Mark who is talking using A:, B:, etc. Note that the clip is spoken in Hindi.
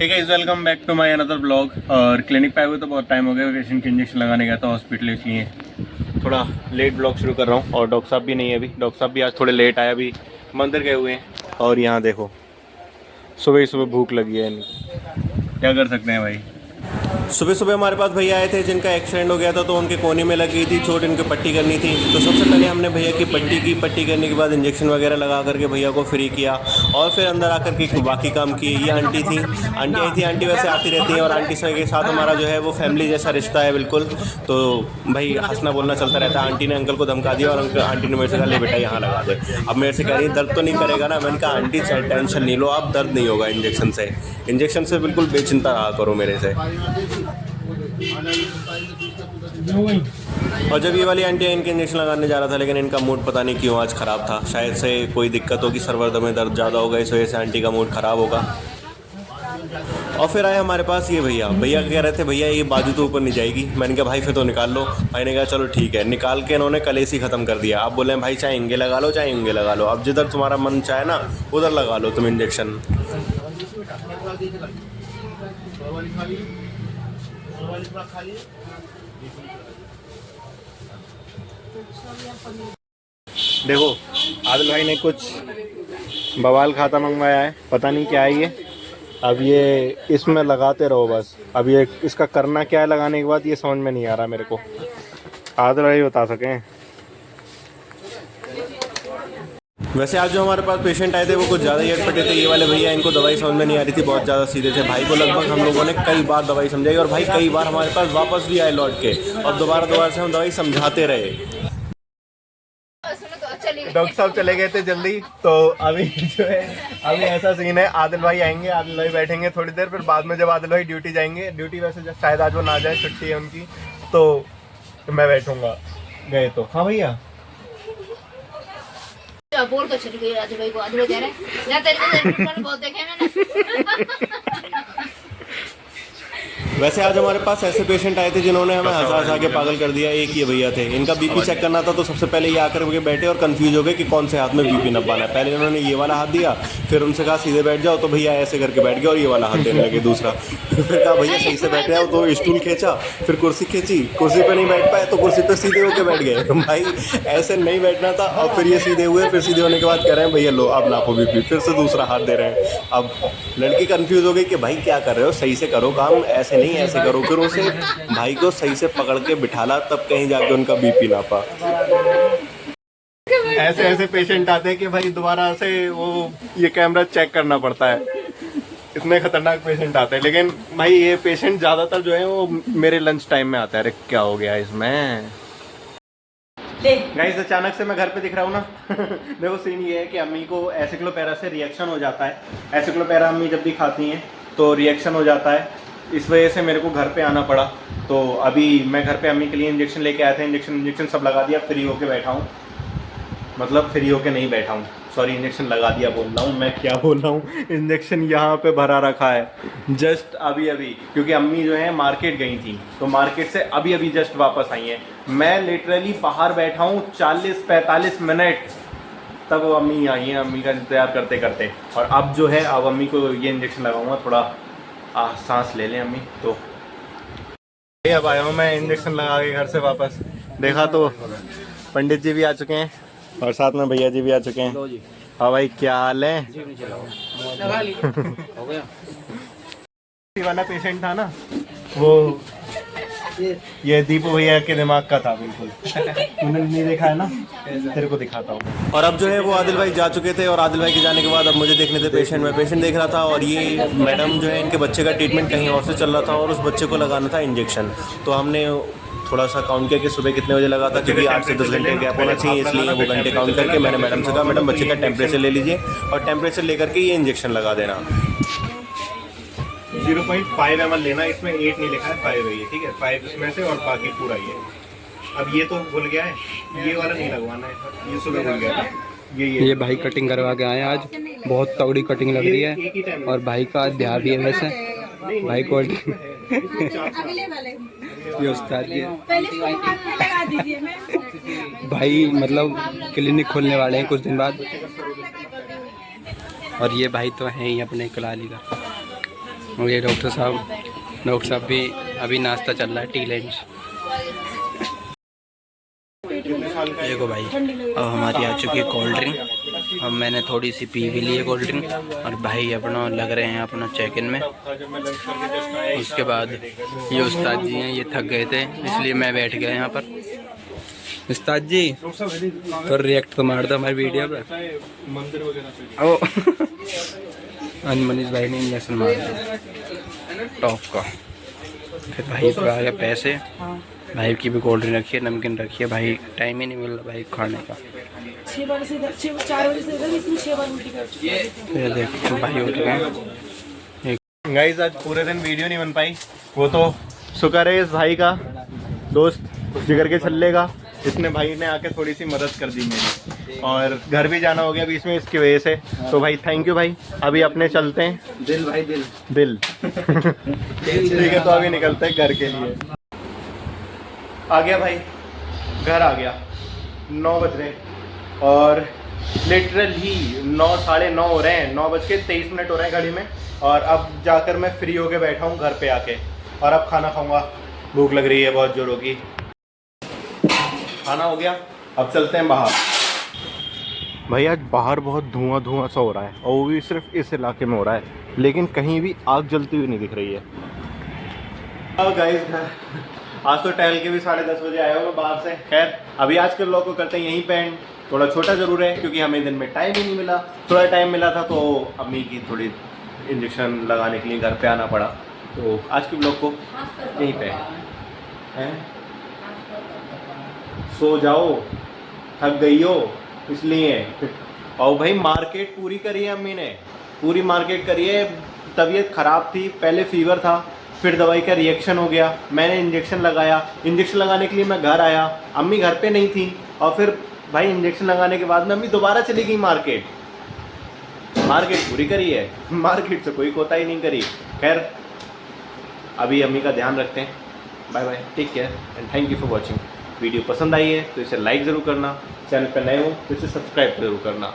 A: ठीक है, welcome back to my another blog. और क्लिनिक पे आए हुए तो बहुत टाइम हो गया, पेशेंट के इंजेक्शन लगाने गया था हॉस्पिटल, इसलिए थोड़ा लेट ब्लॉग शुरू कर रहा हूँ। और डॉक्टर साहब भी नहीं है अभी, डॉक्टर साहब भी आज थोड़े लेट आए, अभी मंदिर गए हुए हैं। और यहाँ देखो सुबह सुबह भूख लगी है इनको, क्या कर सकते हैं भाई। सुबह सुबह हमारे पास भैया आए थे जिनका एक्सीडेंट हो गया था, तो उनके कोने में लग गई थी चोट, इनको पट्टी करनी थी। तो सबसे पहले हमने भैया की पट्टी करने के बाद इंजेक्शन वगैरह लगा करके भैया को फ्री किया, और फिर अंदर आकर के बाकी काम किए। ये आंटी थी, आंटी आई थी, आंटी वैसे आती रहती है, और आंटी से के साथ हमारा जो है वो फैमिली जैसा रिश्ता है बिल्कुल। तो भाई हंसना बोलना चलता रहता है। आंटी ने अंकल को धमका दिया, और आंटी ने मेरे से कहा ले बेटा यहाँ लगा दे। अब मेरे से कह रही दर्द तो नहीं करेगा ना? मैंने कहा आंटी टेंशन नहीं लो आप, दर्द नहीं होगा इंजेक्शन से बिल्कुल बेचिंता रहा करो मेरे से। और जब ये वाली आंटी इनके इंजेक्शन लगाने जा रहा था, लेकिन इनका मूड पता नहीं क्यों आज ख़राब था। शायद से कोई दिक्कत होगी, सर्वर में दर्द ज़्यादा होगा, इस वजह से आंटी का मूड ख़राब होगा। और फिर आए हमारे पास ये भैया कह रहे थे भैया ये बाजू तो ऊपर नहीं जाएगी। मैंने कहा भाई फिर तो निकाल लो। भाई ने कहा चलो ठीक है। निकाल के इन्होंने कलेस ही ख़त्म कर दिया। आप बोले भाई चाहे इंगे लगा लो, चाहे इंगे लगा लो, अब जिधर तुम्हारा मन चाहे ना उधर लगा लो तुम इंजेक्शन। देखो आदिल भाई ने कुछ बवाल खाता मंगवाया है, पता नहीं क्या है ये। अब ये इसमें लगाते रहो बस। अब ये इसका करना क्या है लगाने के बाद, ये समझ में नहीं आ रहा मेरे को। आदिल भाई बता सकें। वैसे आज जो हमारे पास पेशेंट आए थे वो कुछ ज़्यादा ही अटपटे थे। ये वाले भैया, इनको दवाई समझ में नहीं आ रही थी, बहुत ज़्यादा सीधे थे। भाई को लगभग हम लोगों ने कई बार दवाई समझाई, और भाई कई बार हमारे पास वापस भी आए लौट के, और दोबारा से हम दवाई समझाते रहे। डॉक्टर साहब चले गए थे जल्दी, तो अभी जो है अभी ऐसा सीन है। आदिल भाई आएंगे, आदिल भाई बैठेंगे थोड़ी देर, फिर बाद में जब आदिल भाई ड्यूटी जाएंगे, ड्यूटी वैसे जब शायद आज वो ना जाए, छुट्टी है उनकी, तो मैं बैठूंगा गए तो। हाँ भैया
B: बोल कर चली गई आदिल भाई को। आदिल भाई कह रहे हैं ना तेरे को बहुत देखे मैंने।
A: वैसे आज हमारे पास ऐसे पेशेंट आए थे जिन्होंने हमें हंसा के पागल कर दिया। एक ये भैया थे, इनका बीपी चेक करना था, तो सबसे पहले ये आकर के बैठे और कंफ्यूज हो गए कि कौन से हाथ में बीपी नपाना है। पहले इन्होंने ये वाला हाथ दिया, फिर उनसे कहा सीधे बैठ जाओ, तो भैया ऐसे करके बैठ गए और ये वाला हाथ देने लगे दूसरा। फिर कहा भैया सही से बैठ जाओ, तो स्टूल खींचा, फिर कुर्सी खींची, कुर्सी पर नहीं बैठ पाए तो कुर्सी पर सीधे होकर बैठ गए। भाई ऐसे नहीं बैठना था। और फिर ये सीधे हुए, फिर सीधे होने के बाद कह रहे हैं भैया लो आप नापो बीपी, फिर से दूसरा हाथ दे रहे हैं। अब लड़की कंफ्यूज हो गई कि भाई क्या कर रहे हो, सही से करो काम, ऐसे नहीं ऐसे करो। फिर उसे भाई को सही से पकड़ के बिठाला, तब कहीं जाके उनका बीपी नापा। ऐसे पेशेंट आते हैं कि भाई दोबारा से वो ये कैमरा चेक करना पड़ता है, इतने खतरनाक पेशेंट आते हैं। लेकिन भाई ये पेशेंट ज़्यादातर जो है वो मेरे लंच टाइम में आता है। अरे क्या हो गया इसमें गाइस, अचानक से मैं घर पे दिख रहा हूँ ना। देखो सीन ये है कि अम्मी को एसिक्लोपैरा से रिएक्शन हो जाता है। एसिक्लोपैरा अम्मी जब भी खाती हैं तो रिएक्शन हो जाता है, इस वजह से मेरे को घर पे आना पड़ा। तो अभी मैं घर पे अम्मी के लिए इंजेक्शन लेके आया था। इंजेक्शन सब लगा दिया, फ्री होके बैठा हूँ। मतलब फ्री होके नहीं बैठा हूँ, सॉरी, इंजेक्शन लगा दिया बोल रहा हूँ मैं, क्या बोल रहा हूँ। इंजेक्शन यहाँ पे भरा रखा है जस्ट अभी, क्योंकि अम्मी जो है मार्केट गई थी, तो मार्केट से अभी जस्ट वापस आई हैं। मैं लिटरली बाहर बैठा हूँ 40-45 मिनट, तब वो अम्मी आई हैं। अम्मी का इंतजार करते करते, और अब जो है अब अम्मी को ये इंजेक्शन लगाऊंगा, थोड़ा सांस ले लें अम्मी। तो अब आया हूँ मैं इंजेक्शन लगा के घर से वापस। देखा तो पंडित जी भी आ चुके हैं, और साथ में भैया जी भी आ चुके हैं। हाँ भाई क्या हाल है? वाला पेशेंट था ना, वो ये दीपू भैया के दिमाग का था बिल्कुल। तूने नहीं देखा है ना, तेरे को दिखाता हूँ। और अब जो है वो आदिल भाई जा चुके थे, और आदिल भाई के जाने के बाद अब मुझे देखने थे पेशेंट। मैं पेशेंट देख रहा था, और ये मैडम जो है इनके बच्चे का ट्रीटमेंट कहीं और से चल रहा था, और उस बच्चे को लगाना था इंजेक्शन। तो हमने थोड़ा सा काउंट किया कि सुबह कितने बजे लगा था, क्योंकि 8 से 10 घंटे गैप होना चाहिए, इसलिए वो घंटे काउंट करके मैंने मैडम से कहा मैडम बच्चे का टेम्परेचर ले लीजिए, और टेम्परेचर लेकर के ये इंजेक्शन लगा देना। 0.5 ml लेना, इसमें 8 नहीं लिखा है, 5 है ये, ठीक है, 5 इसमें से और बाकी पूरा ये। अब ये तो भूल गया है, ये वाला नहीं लगवाना है, ये सुबह भूल गया था। ये भाई कटिंग करवा के आए आज, बहुत तगड़ी कटिंग लग रही है, और भाई का ध्यान भी है वैसे, भाई को ये उस्ताद भाई मतलब क्लिनिक खोलने वाले हैं कुछ दिन बाद। और ये भाई तो हैं ही अपने कलाली का।
C: और ये डॉक्टर साहब भी अभी नाश्ता चल रहा है, टी लंच। देखो भाई, अब हमारी आ चुकी है कोल्ड ड्रिंक। अब मैंने थोड़ी सी पी भी ली है कोल्ड ड्रिंक, और भाई अपना लग रहे हैं अपना चेक इन में। उसके बाद ये उस्ताद जी हैं, ये थक गए थे इसलिए मैं बैठ गया यहाँ पर। उस्ताद जी तो रिएक्ट तो मार दो हमारी वीडियो पर।
A: मंदिर वगैरह
C: ओ मनीष भाई ने इंजेक्शन मार दिया टॉप का। फिर भाई को आ गया पैसे, भाई की भी कोल्ड ड्रिंक रखी है, नमकीन रखी है। भाई टाइम ही नहीं मिल रहा भाई खाने का।
D: 4 बजे से इधर, इसमें 6 बार उल्टी कर चुकी है।
C: फिर देखो भाई उठ गए।
A: गाइस आज पूरे दिन वीडियो नहीं बन पाई, वो तो शुक्र है इस भाई का, दोस्त जिगर के छल्ले का। इसने भाई ने आके थोड़ी सी मदद कर दी मेरी, और घर भी जाना हो गया बीच में इसकी वजह से। तो भाई थैंक यू भाई। अभी अपने चलते हैं,
C: दिल भाई
A: दिल ठीक है। तो अभी निकलते हैं घर के लिए। आ गया भाई, घर आ गया। 9 बज रहे और लिटरली 9 साढ़े 9 हो रहे हैं, 9:23 हो रहे हैं घड़ी में। और अब जाकर मैं फ्री होके बैठा हूँ घर पे आके, और अब खाना खाऊंगा। भूख लग रही है बहुत जोरों की। खाना हो गया, अब चलते हैं बाहर। भाई आज बाहर बहुत धुआं सा हो रहा है, और वो भी सिर्फ इस इलाके में हो रहा है, लेकिन कहीं भी आग जलती हुई नहीं दिख रही है। अब गाइस आज तो टहल के भी 10:30 बजे आया हूँ मैं बाहर से। खैर अभी आज के व्लॉग को करते हैं यहीं पे एंड। थोड़ा छोटा ज़रूर है क्योंकि हमें दिन में टाइम ही नहीं मिला। थोड़ा टाइम मिला था तो अम्मी की थोड़ी इंजेक्शन लगाने के लिए घर पे आना पड़ा। तो आज के व्लॉग को यहीं पे हैं। सो जाओ, थक गई हो इसलिए। और भाई मार्केट पूरी करी है अम्मी ने, पूरी मार्केट करी है। तबीयत ख़राब थी, पहले फीवर था, फिर दवाई का रिएक्शन हो गया, मैंने इंजेक्शन लगाया। इंजेक्शन लगाने के लिए मैं घर आया, अम्मी घर पे नहीं थी। और फिर भाई इंजेक्शन लगाने के बाद में अम्मी दोबारा चली गई मार्केट। मार्केट पूरी करी है, मार्केट से कोई कोताही नहीं करी। खैर अभी अम्मी का ध्यान रखते हैं। Bye bye, take care and thank you for watching. Video पसंद आई है तो इसे लाइक ज़रूर करना, चैनल पर नए हो तो इसे सब्सक्राइब ज़रूर करना।